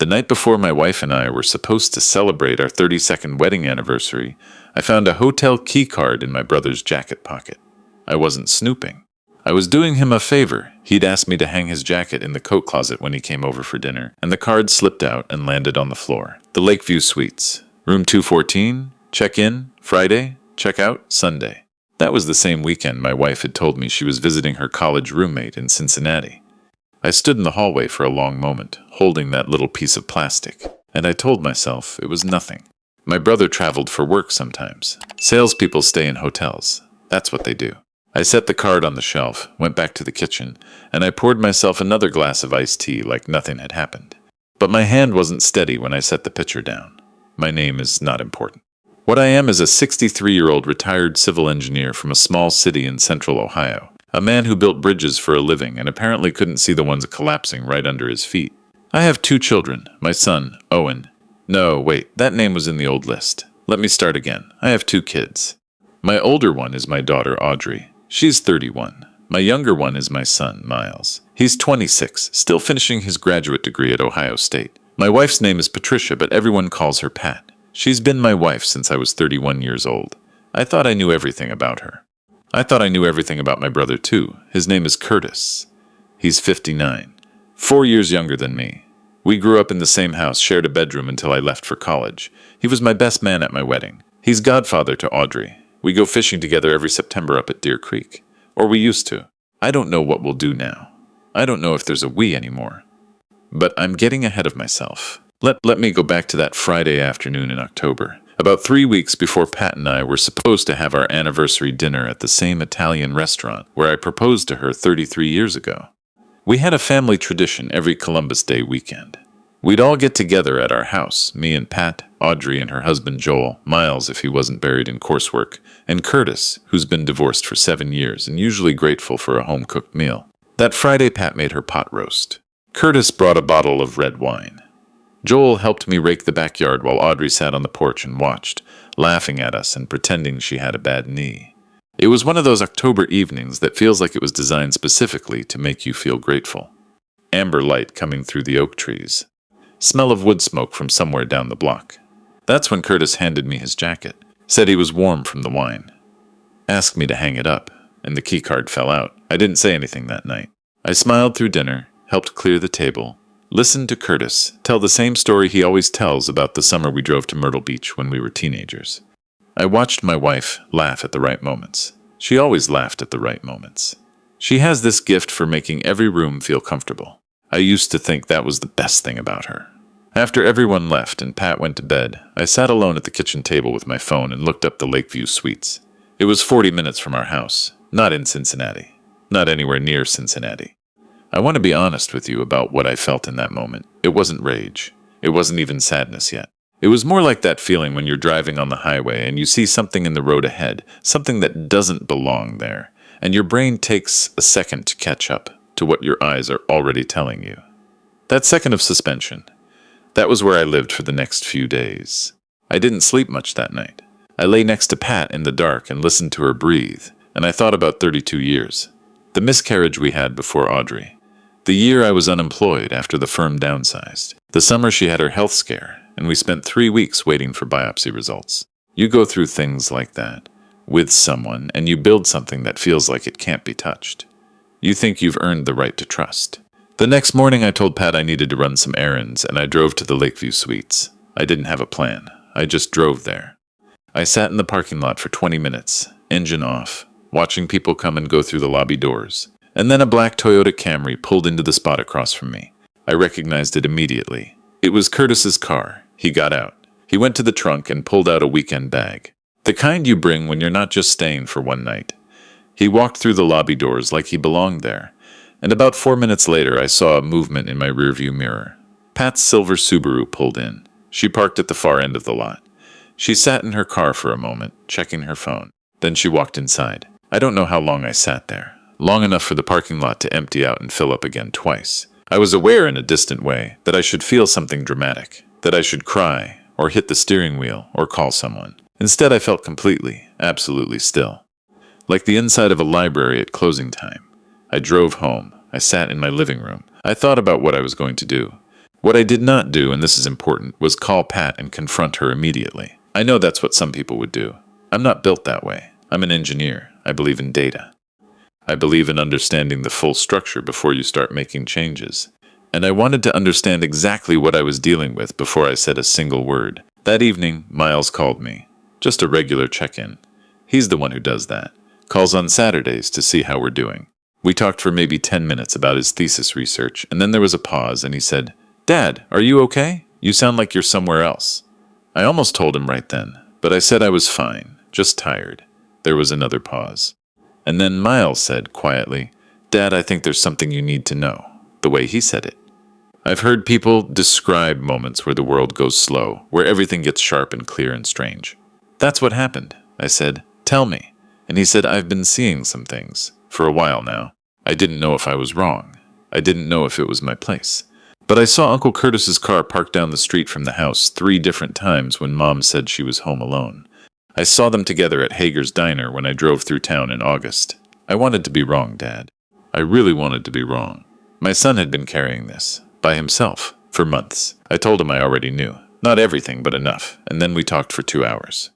The night before my wife and I were supposed to celebrate our 32nd wedding anniversary, I found a hotel key card in my brother's jacket pocket. I wasn't snooping. I was doing him a favor. He'd asked me to hang his jacket in the coat closet when he came over for dinner, and the card slipped out and landed on the floor. The Lakeview Suites. Room 214, check-in, Friday, check-out, Sunday. That was the same weekend my wife had told me she was visiting her college roommate in Cincinnati. I stood in the hallway for a long moment, holding that little piece of plastic, and I told myself it was nothing. My brother traveled for work sometimes. Salespeople stay in hotels. That's what they do. I set the card on the shelf, went back to the kitchen, and I poured myself another glass of iced tea like nothing had happened. But my hand wasn't steady when I set the pitcher down. My name is not important. What I am is a 63-year-old retired civil engineer from a small city in central Ohio. A man who built bridges for a living and apparently couldn't see the ones collapsing right under his feet. I have 2 children, my son, Owen. No, wait, that name was in the old list. Let me start again. I have 2 kids. My older one is my daughter, Audrey. She's 31. My younger one is my son, Miles. He's 26, still finishing his graduate degree at Ohio State. My wife's name is Patricia, but everyone calls her Pat. She's been my wife since I was 31 years old. I thought I knew everything about her. I thought I knew everything about my brother, too. His name is Curtis. He's 59, 4 years younger than me. We grew up in the same house, shared a bedroom until I left for college. He was my best man at my wedding. He's godfather to Audrey. We go fishing together every September up at Deer Creek. Or we used to. I don't know what we'll do now. I don't know if there's a we anymore. But I'm getting ahead of myself. Let me go back to that Friday afternoon in October. About 3 weeks before Pat and I were supposed to have our anniversary dinner at the same Italian restaurant where I proposed to her 33 years ago. We had a family tradition every Columbus Day weekend. We'd all get together at our house, me and Pat, Audrey and her husband Joel, Miles if he wasn't buried in coursework, and Curtis, who's been divorced for 7 years and usually grateful for a home-cooked meal. That Friday Pat made her pot roast. Curtis brought a bottle of red wine. Joel helped me rake the backyard while Audrey sat on the porch and watched, laughing at us and pretending she had a bad knee. It was one of those October evenings that feels like it was designed specifically to make you feel grateful. Amber light coming through the oak trees. Smell of wood smoke from somewhere down the block. That's when Curtis handed me his jacket, said he was warm from the wine. Asked me to hang it up, and the keycard fell out. I didn't say anything that night. I smiled through dinner, helped clear the table, listened to Curtis tell the same story he always tells about the summer we drove to Myrtle Beach when we were teenagers. I watched my wife laugh at the right moments. She always laughed at the right moments. She has this gift for making every room feel comfortable. I used to think that was the best thing about her. After everyone left and Pat went to bed, I sat alone at the kitchen table with my phone and looked up the Lakeview Suites. It was 40 minutes from our house, not in Cincinnati, not anywhere near Cincinnati. I want to be honest with you about what I felt in that moment. It wasn't rage. It wasn't even sadness yet. It was more like that feeling when you're driving on the highway and you see something in the road ahead, something that doesn't belong there, and your brain takes a second to catch up to what your eyes are already telling you. That second of suspension. That was where I lived for the next few days. I didn't sleep much that night. I lay next to Pat in the dark and listened to her breathe, and I thought about 32 years. The miscarriage we had before Audrey. The year I was unemployed after the firm downsized. The summer she had her health scare, and we spent 3 weeks waiting for biopsy results. You go through things like that with someone, and you build something that feels like it can't be touched. You think you've earned the right to trust. The next morning I told Pat I needed to run some errands, and I drove to the Lakeview Suites. I didn't have a plan. I just drove there. I sat in the parking lot for 20 minutes, engine off, watching people come and go through the lobby doors. And then a black Toyota Camry pulled into the spot across from me. I recognized it immediately. It was Curtis's car. He got out. He went to the trunk and pulled out a weekend bag. The kind you bring when you're not just staying for one night. He walked through the lobby doors like he belonged there. And about 4 minutes later, I saw a movement in my rearview mirror. Pat's silver Subaru pulled in. She parked at the far end of the lot. She sat in her car for a moment, checking her phone. Then she walked inside. I don't know how long I sat there. Long enough for the parking lot to empty out and fill up again twice. I was aware in a distant way that I should feel something dramatic, that I should cry, or hit the steering wheel, or call someone. Instead, I felt completely, absolutely still. Like the inside of a library at closing time. I drove home. I sat in my living room. I thought about what I was going to do. What I did not do, and this is important, was call Pat and confront her immediately. I know that's what some people would do. I'm not built that way. I'm an engineer. I believe in data. I believe in understanding the full structure before you start making changes. And I wanted to understand exactly what I was dealing with before I said a single word. That evening, Miles called me. Just a regular check-in. He's the one who does that. Calls on Saturdays to see how we're doing. We talked for maybe 10 minutes about his thesis research, and then there was a pause, and he said, "Dad, are you okay? You sound like you're somewhere else." I almost told him right then, but I said I was fine, just tired. There was another pause. And then Miles said quietly, "Dad, I think there's something you need to know," the way he said it. I've heard people describe moments where the world goes slow, where everything gets sharp and clear and strange. That's what happened. I said, "Tell me." And he said, "I've been seeing some things, for a while now. I didn't know if I was wrong. I didn't know if it was my place. But I saw Uncle Curtis's car parked down the street from the house 3 different times when Mom said she was home alone. I saw them together at Hager's Diner when I drove through town in August. I wanted to be wrong, Dad. I really wanted to be wrong. My son had been carrying this, by himself, for months. I told him I already knew. Not everything, but enough. And then we talked for 2 hours.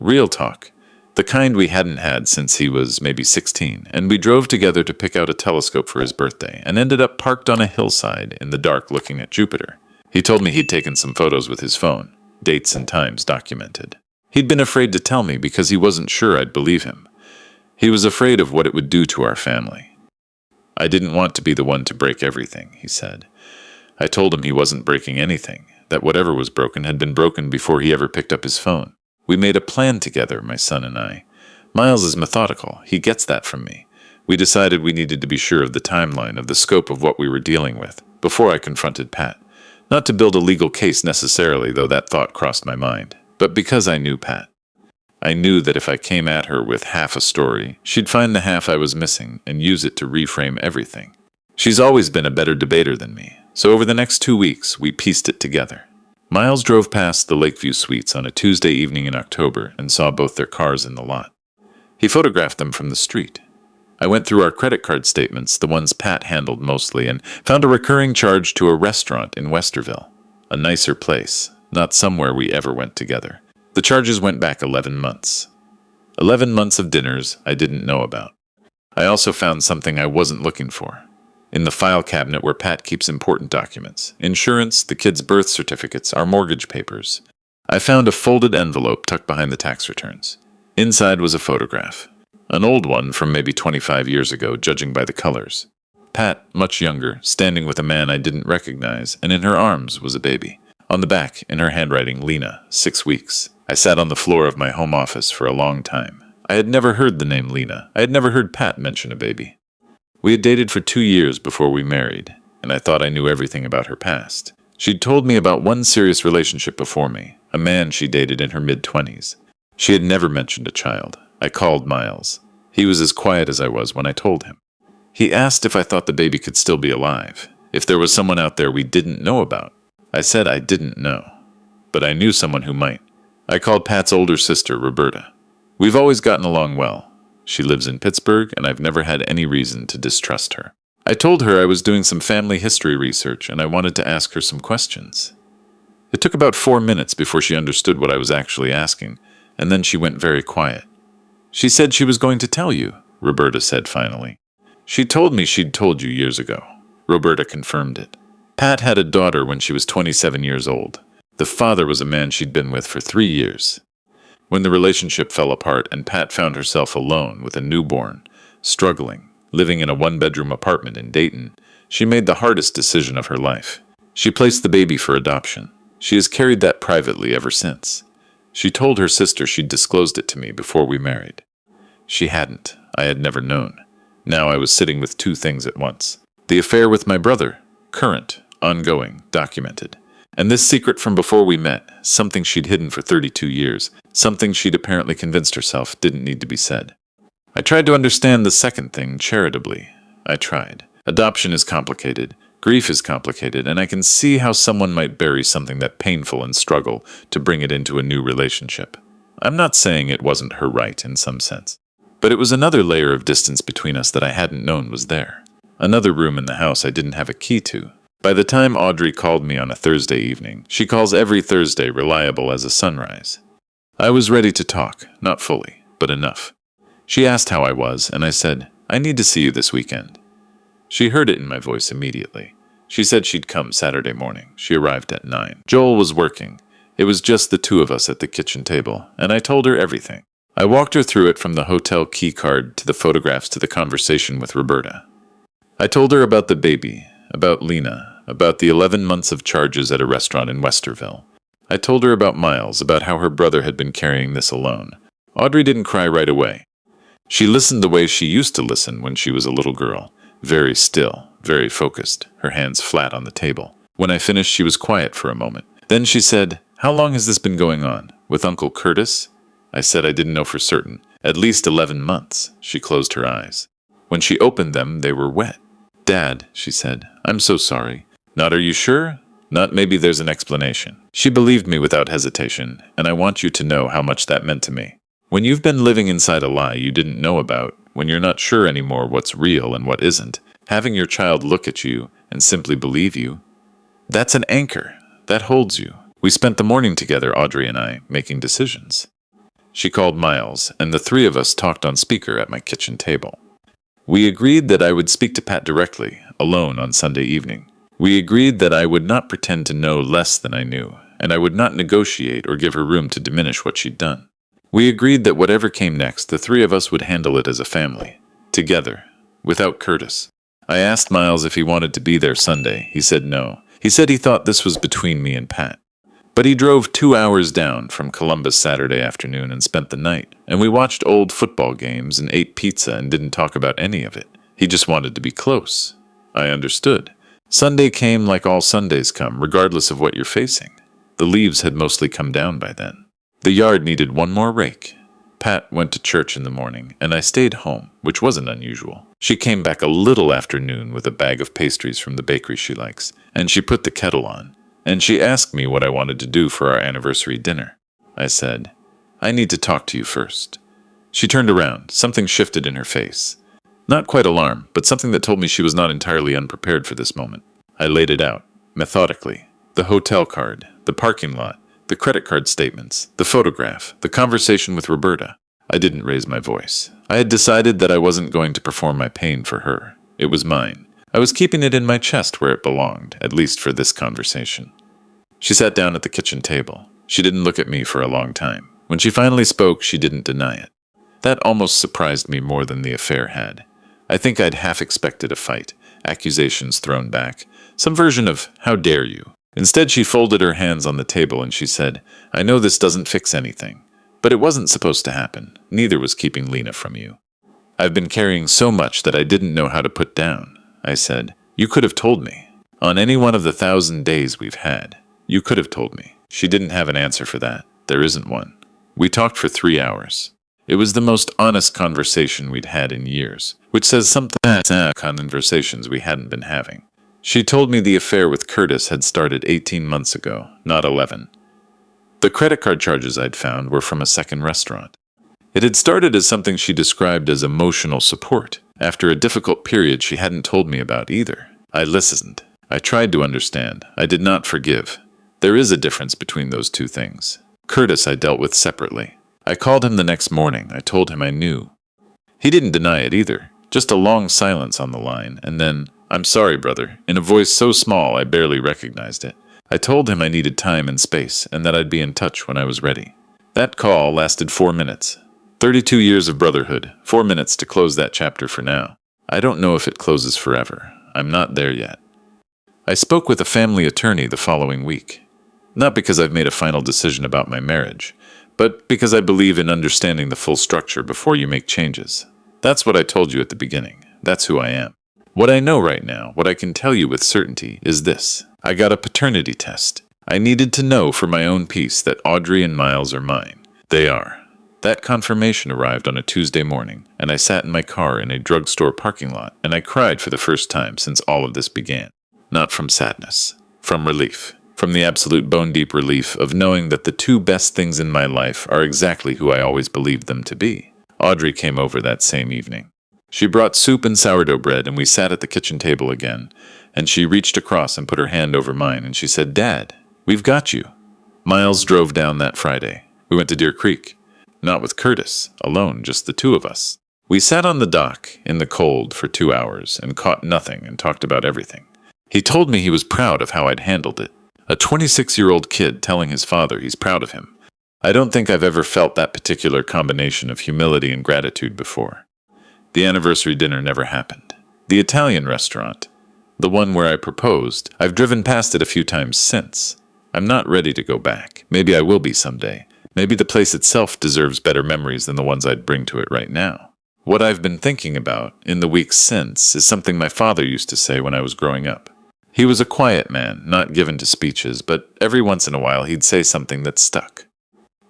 Real talk. The kind we hadn't had since he was maybe 16, and we drove together to pick out a telescope for his birthday, and ended up parked on a hillside in the dark looking at Jupiter. He told me he'd taken some photos with his phone, dates and times documented. He'd been afraid to tell me because he wasn't sure I'd believe him. He was afraid of what it would do to our family. I didn't want to be the one to break everything, he said. I told him he wasn't breaking anything, that whatever was broken had been broken before he ever picked up his phone. We made a plan together, my son and I. Miles is methodical. He gets that from me. We decided we needed to be sure of the timeline, of the scope of what we were dealing with, before I confronted Pat. Not to build a legal case necessarily, though that thought crossed my mind, but because I knew Pat. I knew that if I came at her with half a story, she'd find the half I was missing and use it to reframe everything. She's always been a better debater than me, so over the next 2 weeks, we pieced it together. Miles drove past the Lakeview Suites on a Tuesday evening in October and saw both their cars in the lot. He photographed them from the street. I went through our credit card statements, the ones Pat handled mostly, and found a recurring charge to a restaurant in Westerville. A nicer place, not somewhere we ever went together. The charges went back 11 months. 11 months of dinners I didn't know about. I also found something I wasn't looking for. In the file cabinet where Pat keeps important documents, insurance, the kids' birth certificates, our mortgage papers, I found a folded envelope tucked behind the tax returns. Inside was a photograph. An old one from maybe 25 years ago, judging by the colors. Pat, much younger, standing with a man I didn't recognize, and in her arms was a baby. On the back, in her handwriting, Lena, 6 weeks. I sat on the floor of my home office for a long time. I had never heard the name Lena. I had never heard Pat mention a baby. We had dated for 2 years before we married, and I thought I knew everything about her past. She'd told me about one serious relationship before me, a man she dated in her mid-20s. She had never mentioned a child. I called Miles. He was as quiet as I was when I told him. He asked if I thought the baby could still be alive, if there was someone out there we didn't know about. I said I didn't know, but I knew someone who might. I called Pat's older sister, Roberta. We've always gotten along well. She lives in Pittsburgh, and I've never had any reason to distrust her. I told her I was doing some family history research, and I wanted to ask her some questions. It took about 4 minutes before she understood what I was actually asking, and then she went very quiet. "She said she was going to tell you," Roberta said finally. "She told me she'd told you years ago." Roberta confirmed it. Pat had a daughter when she was 27 years old. The father was a man she'd been with for 3 years. When the relationship fell apart and Pat found herself alone with a newborn, struggling, living in a 1-bedroom apartment in Dayton, she made the hardest decision of her life. She placed the baby for adoption. She has carried that privately ever since. She told her sister she'd disclosed it to me before we married. She hadn't. I had never known. Now I was sitting with 2 things at once. The affair with my brother, current, ongoing, documented. And this secret from before we met, something she'd hidden for 32 years, something she'd apparently convinced herself didn't need to be said. I tried to understand the second thing charitably. I tried. Adoption is complicated. Grief is complicated, and I can see how someone might bury something that painful and struggle to bring it into a new relationship. I'm not saying it wasn't her right in some sense, but it was another layer of distance between us that I hadn't known was there. Another room in the house I didn't have a key to. By the time Audrey called me on a Thursday evening, she calls every Thursday reliable as a sunrise. I was ready to talk, not fully, but enough. She asked how I was, and I said, I need to see you this weekend. She heard it in my voice immediately. She said she'd come Saturday morning. She arrived at 9. Joel was working. It was just the two of us at the kitchen table, and I told her everything. I walked her through it from the hotel key card to the photographs to the conversation with Roberta. I told her about the baby, about Lena, about the 11 months of charges at a restaurant in Westerville. I told her about Miles, about how her brother had been carrying this alone. Audrey didn't cry right away. She listened the way she used to listen when she was a little girl, very still, very focused, her hands flat on the table. When I finished, she was quiet for a moment. Then she said, How long has this been going on? With Uncle Curtis? I said I didn't know for certain. At least 11 months. She closed her eyes. When she opened them, they were wet. Dad, she said, I'm so sorry. Not are you sure? Not maybe there's an explanation. She believed me without hesitation, and I want you to know how much that meant to me. When you've been living inside a lie you didn't know about, when you're not sure anymore what's real and what isn't, having your child look at you and simply believe you, that's an anchor. That holds you. We spent the morning together, Audrey and I, making decisions. She called Miles, and the three of us talked on speaker at my kitchen table. We agreed that I would speak to Pat directly, alone on Sunday evening. We agreed that I would not pretend to know less than I knew, and I would not negotiate or give her room to diminish what she'd done. We agreed that whatever came next, the three of us would handle it as a family, together, without Curtis. I asked Miles if he wanted to be there Sunday. He said no. He said he thought this was between me and Pat. But he drove 2 hours down from Columbus Saturday afternoon and spent the night, and we watched old football games and ate pizza and didn't talk about any of it. He just wanted to be close. I understood. Sunday came like all Sundays come, regardless of what you're facing. The leaves had mostly come down by then. The yard needed one more rake. Pat went to church in the morning, and I stayed home, which wasn't unusual. She came back a little after noon with a bag of pastries from the bakery she likes, and she put the kettle on. And she asked me what I wanted to do for our anniversary dinner. I said, I need to talk to you first. She turned around. Something shifted in her face. Not quite alarm, but something that told me she was not entirely unprepared for this moment. I laid it out, methodically. The hotel card, the parking lot, the credit card statements, the photograph, the conversation with Roberta. I didn't raise my voice. I had decided that I wasn't going to perform my pain for her. It was mine. I was keeping it in my chest where it belonged, at least for this conversation. She sat down at the kitchen table. She didn't look at me for a long time. When she finally spoke, she didn't deny it. That almost surprised me more than the affair had. I think I'd half expected a fight, accusations thrown back, some version of, how dare you. Instead, she folded her hands on the table and she said, I know this doesn't fix anything, but it wasn't supposed to happen. Neither was keeping Lena from you. I've been carrying so much that I didn't know how to put down. I said, you could have told me. On any one of the 1,000 days we've had. You could have told me. She didn't have an answer for that. There isn't one. We talked for 3 hours. It was the most honest conversation we'd had in years, which says something about conversations we hadn't been having. She told me the affair with Curtis had started 18 months ago, not 11. The credit card charges I'd found were from a second restaurant. It had started as something she described as emotional support, after a difficult period she hadn't told me about either. I listened. I tried to understand. I did not forgive. There is a difference between those two things. Curtis I dealt with separately. I called him the next morning. I told him I knew. He didn't deny it either. Just a long silence on the line, and then, I'm sorry, brother, in a voice so small I barely recognized it. I told him I needed time and space, and that I'd be in touch when I was ready. That call lasted 4 minutes. 32 years of brotherhood, 4 minutes to close that chapter for now. I don't know if it closes forever. I'm not there yet. I spoke with a family attorney the following week. Not because I've made a final decision about my marriage, but because I believe in understanding the full structure before you make changes. That's what I told you at the beginning. That's who I am. What I know right now, what I can tell you with certainty, is this. I got a paternity test. I needed to know for my own peace that Audrey and Miles are mine. They are. That confirmation arrived on a Tuesday morning, and I sat in my car in a drugstore parking lot, and I cried for the first time since all of this began. Not from sadness, from relief. From the absolute bone-deep relief of knowing that the two best things in my life are exactly who I always believed them to be. Audrey came over that same evening. She brought soup and sourdough bread, and we sat at the kitchen table again, and she reached across and put her hand over mine, and she said, "Dad, we've got you." Miles drove down that Friday. We went to Deer Creek. Not with Curtis, alone, just the two of us. We sat on the dock in the cold for 2 hours and caught nothing and talked about everything. He told me he was proud of how I'd handled it. A 26-year-old kid telling his father he's proud of him. I don't think I've ever felt that particular combination of humility and gratitude before. The anniversary dinner never happened. The Italian restaurant, the one where I proposed, I've driven past it a few times since. I'm not ready to go back. Maybe I will be someday. Maybe the place itself deserves better memories than the ones I'd bring to it right now. What I've been thinking about in the weeks since is something my father used to say when I was growing up. He was a quiet man, not given to speeches, but every once in a while he'd say something that stuck.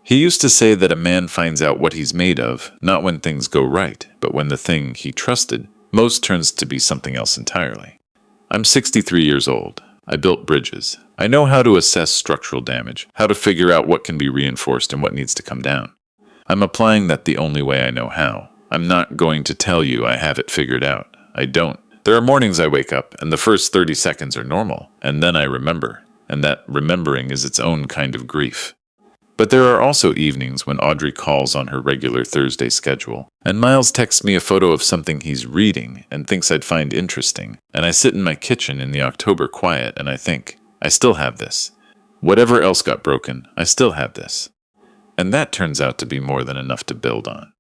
He used to say that a man finds out what he's made of, not when things go right, but when the thing he trusted most turns to be something else entirely. I'm 63 years old. I built bridges. I know how to assess structural damage, how to figure out what can be reinforced and what needs to come down. I'm applying that the only way I know how. I'm not going to tell you I have it figured out. I don't. There are mornings I wake up, and the first 30 seconds are normal, and then I remember, and that remembering is its own kind of grief. But there are also evenings when Audrey calls on her regular Thursday schedule, and Miles texts me a photo of something he's reading and thinks I'd find interesting, and I sit in my kitchen in the October quiet and I think, I still have this. Whatever else got broken, I still have this. And that turns out to be more than enough to build on.